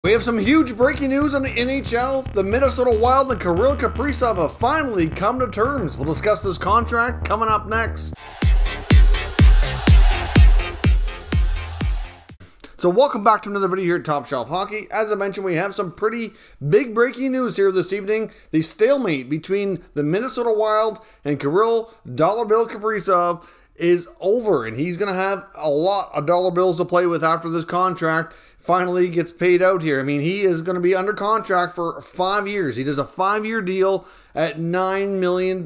We have some huge breaking news on the NHL. The Minnesota Wild and Kirill Kaprizov have finally come to terms. We'll discuss this contract coming up next. So welcome back to another video here at Top Shelf Hockey. As I mentioned, we have some pretty big breaking news here this evening. The stalemate between the Minnesota Wild and Kirill Dollar Bill Kaprizov is over, and he's going to have a lot of dollar bills to play with after this contract finally gets paid out here. I mean, he is going to be under contract for 5 years. He does a 5-year deal at $9 million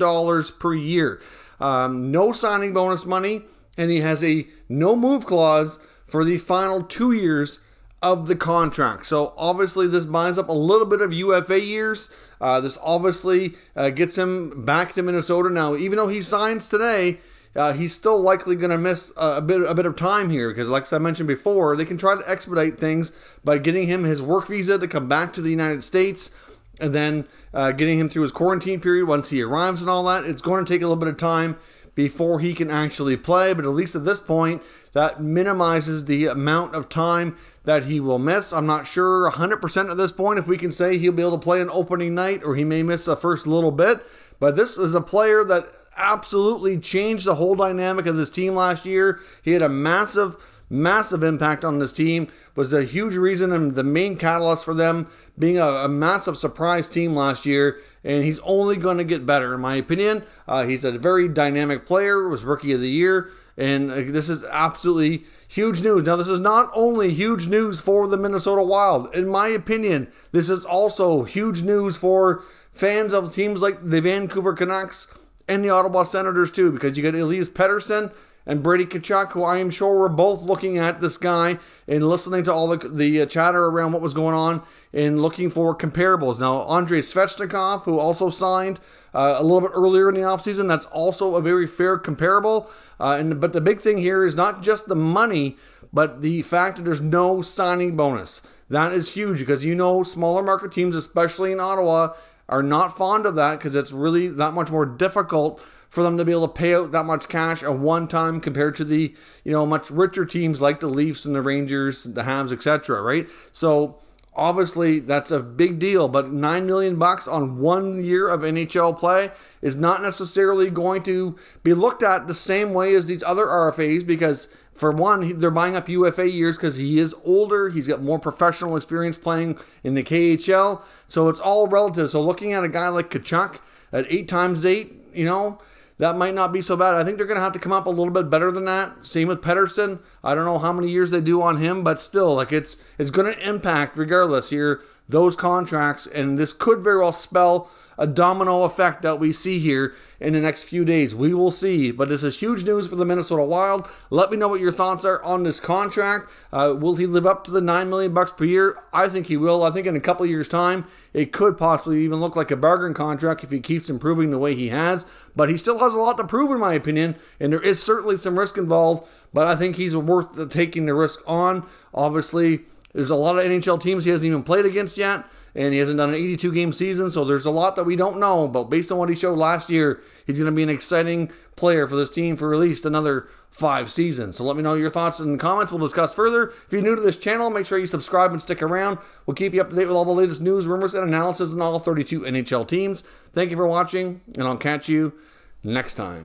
per year. No signing bonus money, and he has a no-move clause for the final 2 years of the contract. So obviously this buys up a little bit of UFA years. This obviously gets him back to Minnesota. Now, even though he signs today, he's still likely going to miss a bit of time here because, like I mentioned before, they can try to expedite things by getting him his work visa to come back to the United States, and then getting him through his quarantine period once he arrives and all that. It's going to take a little bit of time before he can actually play, but at least at this point, that minimizes the amount of time that he will miss. I'm not sure 100% at this point if we can say he'll be able to play an opening night, or he may miss the first little bit, but this is a player that absolutely changed the whole dynamic of this team last year. He had a massive impact on this team, was a huge reason and the main catalyst for them being a massive surprise team last year, and he's only going to get better in my opinion. He's a very dynamic player, was Rookie of the Year, and this is absolutely huge news. Now, this is not only huge news for the Minnesota Wild. In my opinion, this is also huge news for fans of teams like the Vancouver Canucks and the Ottawa Senators too, because you got Elias Pettersson and Brady Tkachuk, who I am sure were both looking at this guy and listening to all the chatter around what was going on and looking for comparables. Now, Andrei Svechnikov, who also signed a little bit earlier in the offseason, that's also a very fair comparable. But the big thing here is not just the money, but the fact that there's no signing bonus. That is huge because, you know, smaller market teams, especially in Ottawa, are not fond of that because it's really that much more difficult for them to be able to pay out that much cash at one time compared to the, you know, much richer teams like the Leafs and the Rangers, the Habs, etc., right? So obviously that's a big deal, but $9 million on 1 year of NHL play is not necessarily going to be looked at the same way as these other RFAs because, for one, they're buying up UFA years because he is older. He's got more professional experience playing in the KHL. So it's all relative. So looking at a guy like Tkachuk at 8 times 8, you know, that might not be so bad. I think they're going to have to come up a little bit better than that. Same with Pettersson. I don't know how many years they do on him, but still, like it's going to impact regardless here those contracts, and this could very well spell a domino effect that we see here in the next few days. We will see, but this is huge news for the Minnesota Wild. Let me know what your thoughts are on this contract. Will he live up to the $9 million per year? I think he will. I think in a couple of years' time, it could possibly even look like a bargain contract if he keeps improving the way he has, but he still has a lot to prove in my opinion, and there is certainly some risk involved, but I think he's worth taking the risk on. Obviously, there's a lot of NHL teams he hasn't even played against yet, and he hasn't done an 82-game season, so there's a lot that we don't know. But based on what he showed last year, he's going to be an exciting player for this team for at least another 5 seasons. So let me know your thoughts in the comments. We'll discuss further. If you're new to this channel, make sure you subscribe and stick around. We'll keep you up to date with all the latest news, rumors, and analysis on all 32 NHL teams. Thank you for watching, and I'll catch you next time.